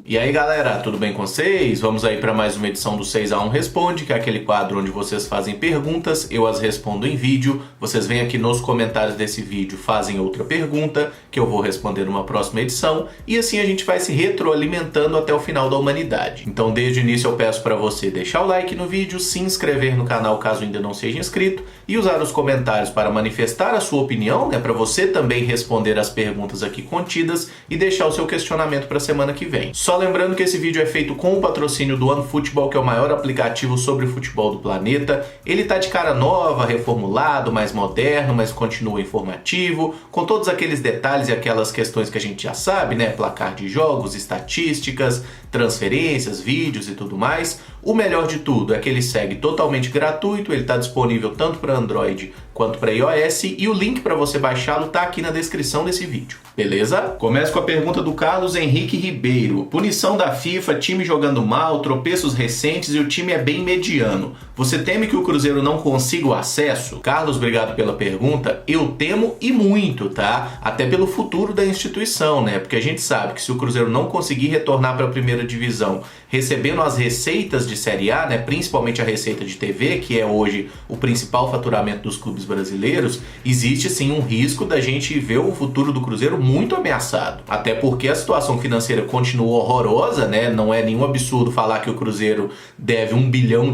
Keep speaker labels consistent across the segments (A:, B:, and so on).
A: E aí galera, tudo bem com vocês? Vamos aí para mais uma edição do 6x1 Responde, que é aquele quadro onde vocês fazem perguntas, eu as respondo em vídeo, vocês vêm aqui nos comentários desse vídeo, fazem outra pergunta, que eu vou responder numa próxima edição, e assim a gente vai se retroalimentando até o final da humanidade. Então desde o início eu peço para você deixar o like no vídeo, se inscrever no canal caso ainda não seja inscrito, e usar os comentários para manifestar a sua opinião, né, para você também responder as perguntas aqui contidas e deixar o seu questionamento para a semana que vem. Só lembrando que esse vídeo é feito com o patrocínio do OneFootball, que é o maior aplicativo sobre futebol do planeta. Ele tá de cara nova, reformulado, mais moderno, mas continua informativo, com todos aqueles detalhes e aquelas questões que a gente já sabe, né? Placar de jogos, estatísticas, transferências, vídeos e tudo mais. O melhor de tudo é que ele segue totalmente gratuito, ele está disponível tanto para Android quanto para iOS e o link para você baixá-lo está aqui na descrição desse vídeo, beleza? Começo com a pergunta do Carlos Henrique Ribeiro. Punição da FIFA, time jogando mal, tropeços recentes e o time é bem mediano. Você teme que o Cruzeiro não consiga o acesso? Carlos, obrigado pela pergunta. Eu temo e muito, tá? Até pelo futuro da instituição, né? Porque a gente sabe que se o Cruzeiro não conseguir retornar para a primeira divisão recebendo as receitas de Série A, né, principalmente a receita de TV, que é hoje o principal faturamento dos clubes brasileiros, existe sim um risco da gente ver o futuro do Cruzeiro muito ameaçado. Até porque a situação financeira continua horrorosa, né? Não é nenhum absurdo falar que o Cruzeiro deve R$1 bilhão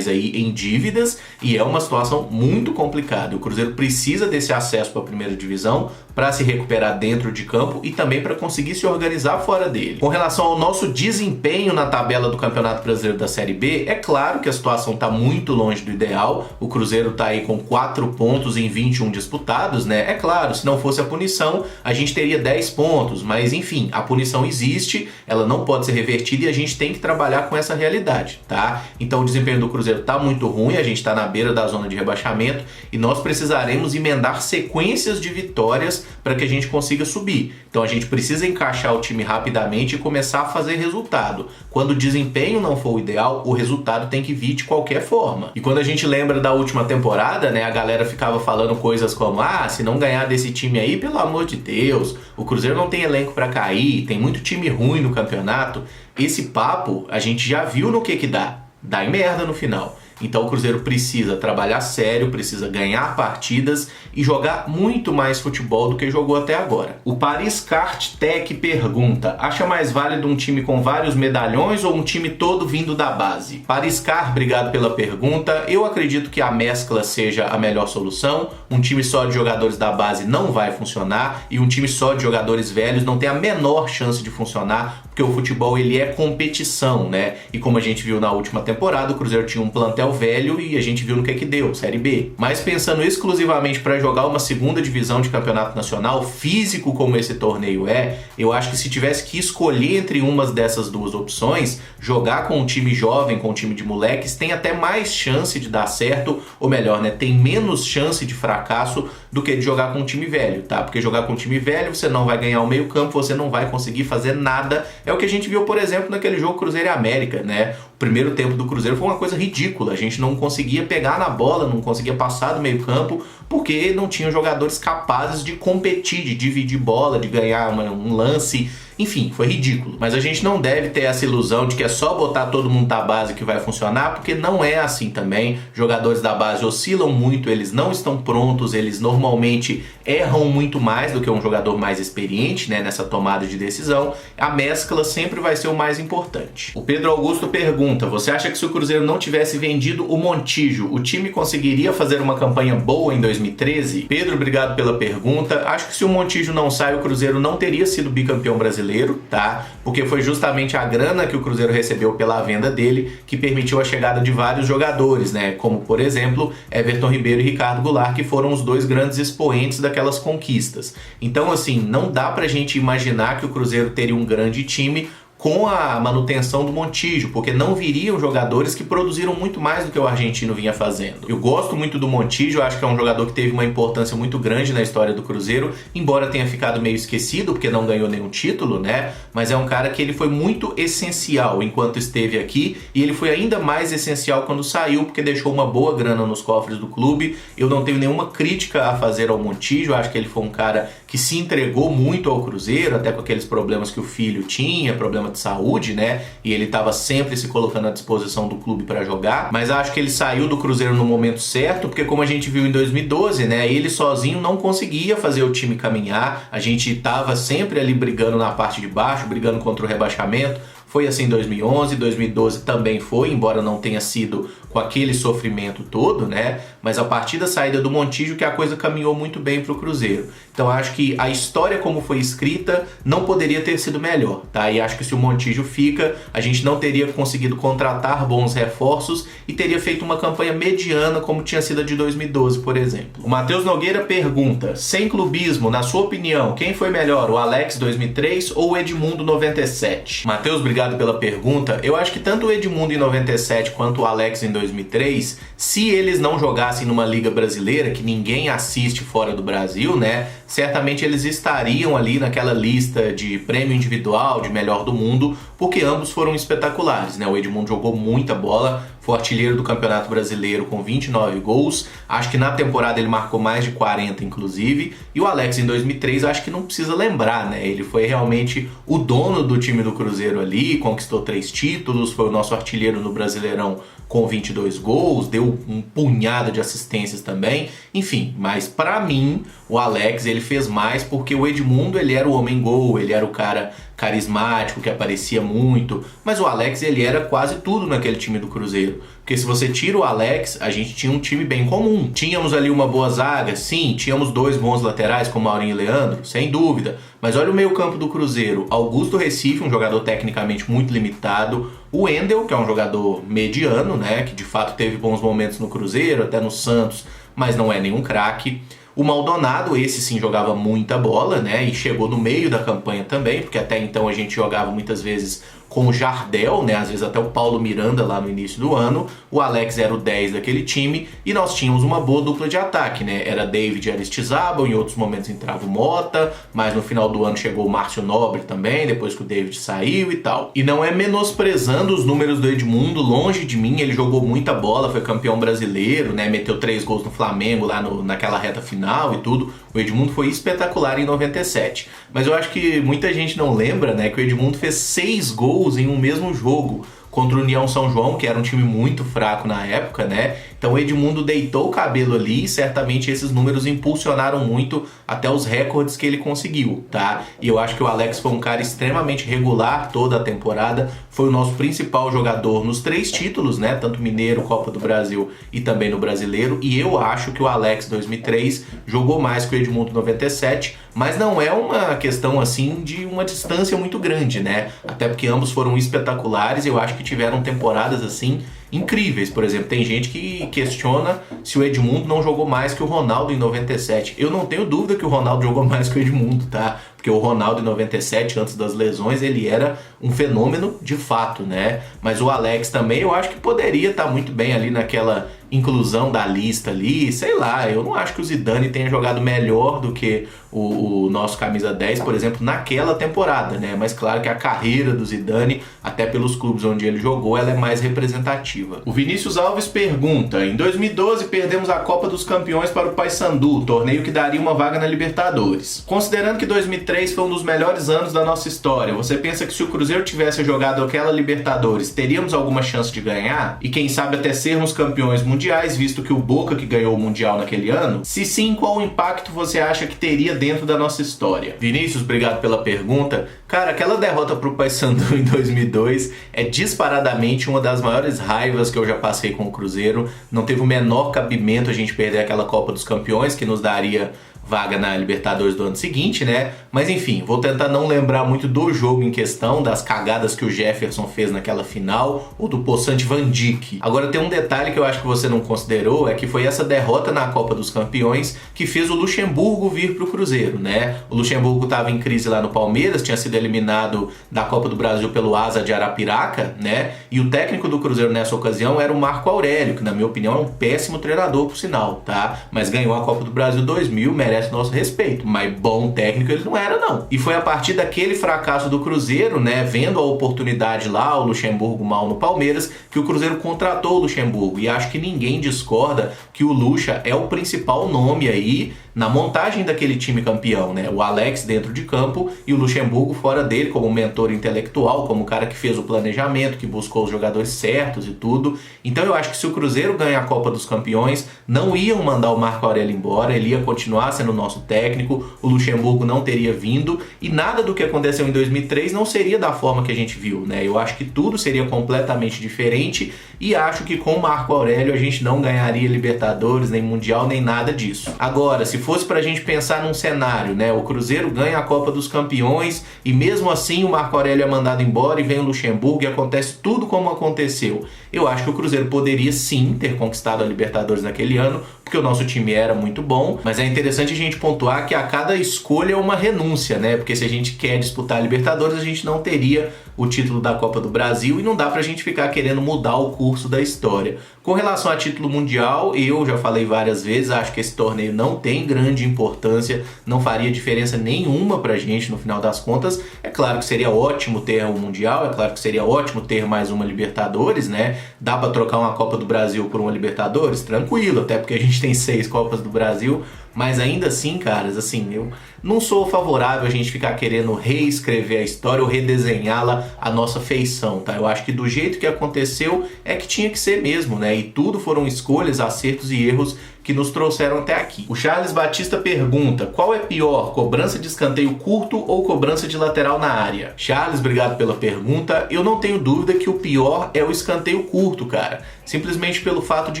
A: aí em dívidas e é uma situação muito complicada. O Cruzeiro precisa desse acesso para a primeira divisão para se recuperar dentro de campo e também para conseguir se organizar fora dele. Com relação ao nosso desempenho na tabela do Campeonato Brasileiro da Série B, é claro que a situação está muito longe do ideal. O Cruzeiro está aí com 4 pontos em 21 disputados, né? É claro, se não fosse a punição, a gente teria 10 pontos, mas enfim, a punição existe, ela não pode ser revertida e a gente tem que trabalhar com essa realidade, tá? Então o desempenho do Cruzeiro está muito ruim, a gente está na beira da zona de rebaixamento e nós precisaremos emendar sequências de vitórias para que a gente consiga subir. Então a gente precisa encaixar o time rapidamente e começar a fazer resultado. Quando o desempenho não for o ideal, o resultado tem que vir de qualquer forma. E quando a gente lembra da última temporada, né, a galera ficava falando coisas como: ah, se não ganhar desse time aí, pelo amor de Deus, o Cruzeiro não tem elenco para cair, tem muito time ruim no campeonato. Esse papo a gente já viu no que dá. Dá em merda no final. Então o Cruzeiro precisa trabalhar sério, precisa ganhar partidas e jogar muito mais futebol do que jogou até agora. O Paris Kart Tech pergunta: acha mais válido um time com vários medalhões ou um time todo vindo da base? Paris Kart, obrigado pela pergunta. Eu acredito que a mescla seja a melhor solução. Um time só de jogadores da base não vai funcionar e um time só de jogadores velhos não tem a menor chance de funcionar, porque o futebol ele é competição, né? E como a gente viu na última temporada, o Cruzeiro tinha um plantel velho e a gente viu no que deu, Série B. Mas pensando exclusivamente para jogar uma segunda divisão de campeonato nacional, físico como esse torneio é, eu acho que se tivesse que escolher entre umas dessas duas opções, jogar com um time jovem, com um time de moleques, tem até mais chance de dar certo, ou melhor, né, tem menos chance de fracasso do que de jogar com um time velho, tá? Porque jogar com um time velho, você não vai ganhar o meio campo, você não vai conseguir fazer nada. É o que a gente viu, por exemplo, naquele jogo Cruzeiro e América, né? O primeiro tempo do Cruzeiro foi uma coisa ridícula. A gente não conseguia pegar na bola, não conseguia passar do meio campo, porque não tinham jogadores capazes de competir, de dividir bola, de ganhar um lance. Enfim, foi ridículo. Mas a gente não deve ter essa ilusão de que é só botar todo mundo da base que vai funcionar, porque não é assim também. Jogadores da base oscilam muito, eles não estão prontos, eles normalmente erram muito mais do que um jogador mais experiente, né, nessa tomada de decisão. A mescla sempre vai ser o mais importante. O Pedro Augusto pergunta: você acha que se o Cruzeiro não tivesse vendido o Montijo, o time conseguiria fazer uma campanha boa em 2013? Pedro, obrigado pela pergunta. Acho que se o Montijo não sai, o Cruzeiro não teria sido bicampeão brasileiro, tá? Porque foi justamente a grana que o Cruzeiro recebeu pela venda dele que permitiu a chegada de vários jogadores, né? Como, por exemplo, Everton Ribeiro e Ricardo Goulart, que foram os dois grandes expoentes daquelas conquistas. Então, assim, não dá pra gente imaginar que o Cruzeiro teria um grande time com a manutenção do Montijo, porque não viriam jogadores que produziram muito mais do que o argentino vinha fazendo. Eu gosto muito do Montijo, acho que é um jogador que teve uma importância muito grande na história do Cruzeiro, embora tenha ficado meio esquecido, porque não ganhou nenhum título, né? Mas é um cara que ele foi muito essencial enquanto esteve aqui, e ele foi ainda mais essencial quando saiu, porque deixou uma boa grana nos cofres do clube. Eu não tenho nenhuma crítica a fazer ao Montijo, acho que ele foi um cara que se entregou muito ao Cruzeiro, até com aqueles problemas que o filho tinha, problema de saúde, né? E ele estava sempre se colocando à disposição do clube para jogar, mas acho que ele saiu do Cruzeiro no momento certo, porque como a gente viu em 2012, né, ele sozinho não conseguia fazer o time caminhar, a gente estava sempre ali brigando na parte de baixo, brigando contra o rebaixamento. Foi assim em 2011, 2012 também foi, embora não tenha sido com aquele sofrimento todo, né? Mas a partir da saída do Montijo que a coisa caminhou muito bem para o Cruzeiro. Então acho que a história como foi escrita não poderia ter sido melhor, tá? E acho que se o Montijo fica, a gente não teria conseguido contratar bons reforços e teria feito uma campanha mediana como tinha sido a de 2012, por exemplo. O Matheus Nogueira pergunta, sem clubismo, na sua opinião, quem foi melhor, o Alex 2003 ou o Edmundo 97? Matheus, obrigado pela pergunta. Eu acho que tanto o Edmundo em 97 quanto o Alex em 2003, se eles não jogassem numa liga brasileira, que ninguém assiste fora do Brasil, né? Certamente eles estariam ali naquela lista de prêmio individual, de melhor do mundo, porque ambos foram espetaculares, né? O Edmundo jogou muita bola, foi artilheiro do Campeonato Brasileiro com 29 gols, acho que na temporada ele marcou mais de 40 inclusive, e o Alex em 2003 acho que não precisa lembrar, né? Ele foi realmente o dono do time do Cruzeiro ali, conquistou 3 títulos, foi o nosso artilheiro no Brasileirão com 22 gols, deu um punhado de assistências também, enfim, mas pra mim o Alex ele fez mais porque o Edmundo ele era o homem-gol, ele era o cara carismático, que aparecia muito, mas o Alex ele era quase tudo naquele time do Cruzeiro, porque se você tira o Alex, a gente tinha um time bem comum, tínhamos ali uma boa zaga, sim, tínhamos 2 bons laterais como Maurinho e Leandro, sem dúvida, mas olha o meio campo do Cruzeiro, Augusto Recife, um jogador tecnicamente muito limitado, o Wendel, que é um jogador mediano, né, que de fato teve bons momentos no Cruzeiro, até no Santos, mas não é nenhum craque. O Maldonado, esse sim jogava muita bola, né, e chegou no meio da campanha também, porque até então a gente jogava muitas vezes com o Jardel, né, às vezes até o Paulo Miranda lá no início do ano, o Alex era o 10 daquele time, e nós tínhamos uma boa dupla de ataque, né, era David e Aristizábal, em outros momentos entrava o Mota, mas no final do ano chegou o Márcio Nobre também, depois que o David saiu e tal. E não é menosprezando os números do Edmundo, longe de mim, ele jogou muita bola, foi campeão brasileiro, né, meteu 3 gols no Flamengo lá naquela reta final e tudo, o Edmundo foi espetacular em 97. Mas eu acho que muita gente não lembra, né, que o Edmundo fez 6 gols em um mesmo jogo contra o União São João, que era um time muito fraco na época, né? Então o Edmundo deitou o cabelo ali e certamente esses números impulsionaram muito até os recordes que ele conseguiu, tá? E eu acho que o Alex foi um cara extremamente regular toda a temporada, foi o nosso principal jogador nos 3 títulos, né? Tanto Mineiro, Copa do Brasil e também no Brasileiro, e eu acho que o Alex 2003 jogou mais que o Edmundo 97, mas não é uma questão assim de uma distância muito grande, né? Até porque ambos foram espetaculares e eu acho que tiveram temporadas assim incríveis. Por exemplo, tem gente que questiona se o Edmundo não jogou mais que o Ronaldo em 97. Eu não tenho dúvida que o Ronaldo jogou mais que o Edmundo, tá? Porque o Ronaldo em 97, antes das lesões, ele era um fenômeno de fato, né? Mas o Alex também, eu acho que poderia estar muito bem ali naquela inclusão da lista ali, sei lá, eu não acho que o Zidane tenha jogado melhor do que o nosso camisa 10, por exemplo, naquela temporada, né? Mas claro que a carreira do Zidane, até pelos clubes onde ele jogou, ela é mais representativa. O Vinícius Alves pergunta, em 2012 perdemos a Copa dos Campeões para o Paysandu, torneio que daria uma vaga na Libertadores. Considerando que 2003 foi um dos melhores anos da nossa história, você pensa que se o Cruzeiro tivesse jogado aquela Libertadores, teríamos alguma chance de ganhar? E quem sabe até sermos campeões mundiais, visto que o Boca que ganhou o Mundial naquele ano? Se sim, qual impacto você acha que teria dentro da nossa história? Vinícius, obrigado pela pergunta. Cara, aquela derrota pro Paysandu em 2002 é disparadamente uma das maiores raivas que eu já passei com o Cruzeiro. Não teve o menor cabimento a gente perder aquela Copa dos Campeões, que nos daria vaga na Libertadores do ano seguinte, né? Mas enfim, vou tentar não lembrar muito do jogo em questão, das cagadas que o Jefferson fez naquela final, ou do possante Van Dijk. Agora tem um detalhe que eu acho que você não considerou, é que foi essa derrota na Copa dos Campeões que fez o Luxemburgo vir pro Cruzeiro, né? O Luxemburgo estava em crise lá no Palmeiras, tinha sido eliminado da Copa do Brasil pelo Asa de Arapiraca, né? E o técnico do Cruzeiro nessa ocasião era o Marco Aurélio, que na minha opinião é um péssimo treinador, por sinal, tá? Mas ganhou a Copa do Brasil 2000, merece nosso respeito, mas bom técnico ele não era não. E foi a partir daquele fracasso do Cruzeiro, né, vendo a oportunidade lá, o Luxemburgo mal no Palmeiras, que o Cruzeiro contratou o Luxemburgo, e acho que ninguém discorda que o Luxa é o principal nome aí na montagem daquele time campeão, né? O Alex dentro de campo e o Luxemburgo fora dele como mentor intelectual, como o cara que fez o planejamento, que buscou os jogadores certos e tudo. Então eu acho que se o Cruzeiro ganha a Copa dos Campeões, não iam mandar o Marco Aurélio embora, ele ia continuar sendo nosso técnico, o Luxemburgo não teria vindo e nada do que aconteceu em 2003 não seria da forma que a gente viu, né? Eu acho que tudo seria completamente diferente e acho que com o Marco Aurélio a gente não ganharia Libertadores, nem Mundial, nem nada disso. Agora, se fosse pra gente pensar num cenário, né? O Cruzeiro ganha a Copa dos Campeões e mesmo assim o Marco Aurélio é mandado embora e vem o Luxemburgo e acontece tudo como aconteceu. Eu acho que o Cruzeiro poderia sim ter conquistado a Libertadores naquele ano, porque o nosso time era muito bom, mas é interessante a gente pontuar que a cada escolha é uma renúncia, né? Porque se a gente quer disputar a Libertadores, a gente não teria o título da Copa do Brasil e não dá pra gente ficar querendo mudar o curso da história. Com relação a título mundial, eu já falei várias vezes, acho que esse torneio não tem grande importância, não faria diferença nenhuma pra gente no final das contas. É claro que seria ótimo ter um Mundial, é claro que seria ótimo ter mais uma Libertadores, né? Dá pra trocar uma Copa do Brasil por uma Libertadores? Tranquilo, até porque a gente tem 6 Copas do Brasil, mas ainda assim, caras, assim, eu não sou favorável a gente ficar querendo reescrever a história ou redesenhá-la à nossa feição, tá? Eu acho que do jeito que aconteceu é que tinha que ser mesmo, né? E tudo foram escolhas, acertos e erros que nos trouxeram até aqui. O Charles Batista pergunta: qual é pior, cobrança de escanteio curto ou cobrança de lateral na área? Charles, obrigado pela pergunta. Eu não tenho dúvida que o pior é o escanteio curto, cara. Simplesmente pelo fato de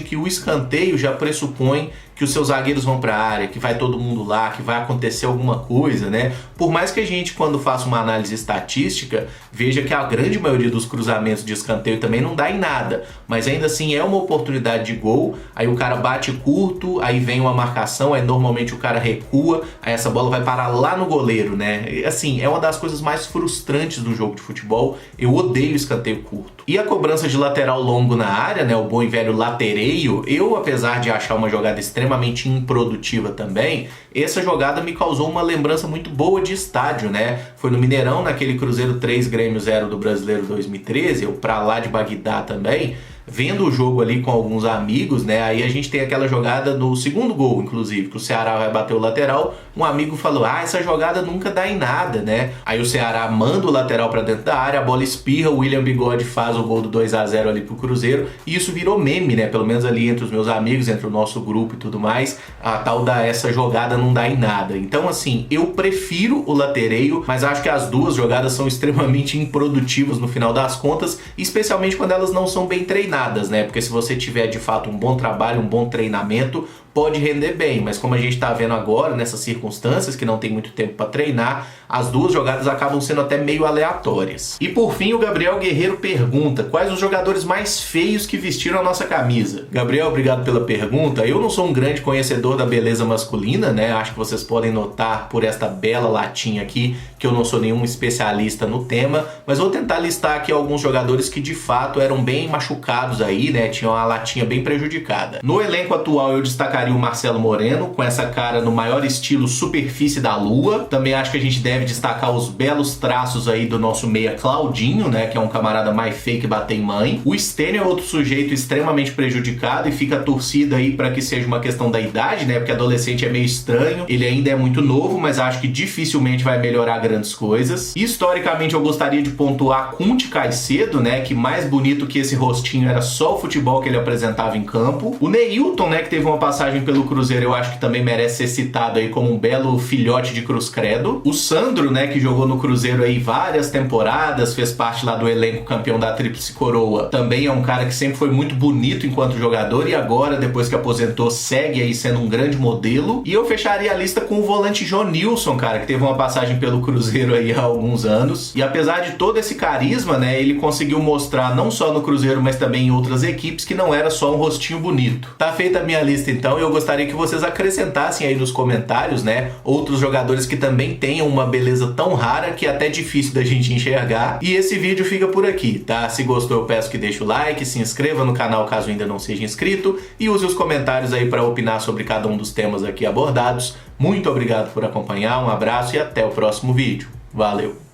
A: que o escanteio já pressupõe que os seus zagueiros vão para a área, que vai todo mundo lá, que vai acontecer alguma coisa, né? Por mais que a gente, quando faça uma análise estatística, veja que a grande maioria dos cruzamentos de escanteio também não dá em nada, mas ainda assim é uma oportunidade de gol, aí o cara bate curto, aí vem uma marcação, aí normalmente o cara recua, aí essa bola vai parar lá no goleiro, né? E, assim, é uma das coisas mais frustrantes do jogo de futebol, eu odeio escanteio curto. E a cobrança de lateral longo na área, né, o bom e velho latereio, eu, apesar de achar uma jogada extremamente improdutiva também, essa jogada me causou uma lembrança muito boa de estádio, né? Foi no Mineirão, naquele Cruzeiro 3, Grêmio 0 do Brasileiro 2013, eu pra lá de Bagdá também, vendo o jogo ali com alguns amigos, né? Aí a gente tem aquela jogada no segundo gol, inclusive, que o Ceará vai bater o lateral, um amigo falou: ah, essa jogada nunca dá em nada, né? Aí o Ceará manda o lateral pra dentro da área, a bola espirra, o William Bigode faz o gol do 2-0 ali pro Cruzeiro, e isso virou meme, né? Pelo menos ali entre os meus amigos, entre o nosso grupo e tudo mais, a tal da essa jogada não dá em nada. Então, assim, eu prefiro o latereio, mas acho que as duas jogadas são extremamente improdutivas no final das contas, especialmente quando elas não são bem treinadas, né? Porque se você tiver de fato um bom trabalho, um bom treinamento, pode render bem, mas como a gente tá vendo agora, nessas circunstâncias, que não tem muito tempo para treinar, as duas jogadas acabam sendo até meio aleatórias. E por fim, o Gabriel Guerreiro pergunta: quais os jogadores mais feios que vestiram a nossa camisa? Gabriel, obrigado pela pergunta. Eu não sou um grande conhecedor da beleza masculina, né? Acho que vocês podem notar por esta bela latinha aqui que eu não sou nenhum especialista no tema, mas vou tentar listar aqui alguns jogadores que de fato eram bem machucados aí, né? Tinham a latinha bem prejudicada. No elenco atual eu destacaria o Marcelo Moreno, com essa cara no maior estilo superfície da lua. Também acho que a gente deve destacar os belos traços aí do nosso meia Claudinho, né, que é um camarada mais feio que bater em mãe. O Stênio é outro sujeito extremamente prejudicado e fica a torcida aí para que seja uma questão da idade, né, porque adolescente é meio estranho, ele ainda é muito novo, mas acho que dificilmente vai melhorar grandes coisas. Historicamente eu gostaria de pontuar Kunti Caicedo, né, que mais bonito que esse rostinho era só o futebol que ele apresentava em campo. O Neilton, né, que teve uma passagem pelo Cruzeiro, eu acho que também merece ser citado aí como um belo filhote de Cruz Credo. O Sandro, né, que jogou no Cruzeiro aí várias temporadas, fez parte lá do elenco campeão da Tríplice Coroa, também é um cara que sempre foi muito bonito enquanto jogador e agora, depois que aposentou, segue aí sendo um grande modelo. E eu fecharia a lista com o volante Jonilson, cara, que teve uma passagem pelo Cruzeiro aí há alguns anos. E apesar de todo esse carisma, né, ele conseguiu mostrar não só no Cruzeiro, mas também em outras equipes que não era só um rostinho bonito. Tá feita a minha lista então, eu gostaria que vocês acrescentassem aí nos comentários, né, outros jogadores que também tenham uma beleza tão rara que é até difícil da gente enxergar. E esse vídeo fica por aqui, tá? Se gostou, eu peço que deixe o like, se inscreva no canal caso ainda não seja inscrito e use os comentários aí para opinar sobre cada um dos temas aqui abordados. Muito obrigado por acompanhar, um abraço e até o próximo vídeo. Valeu!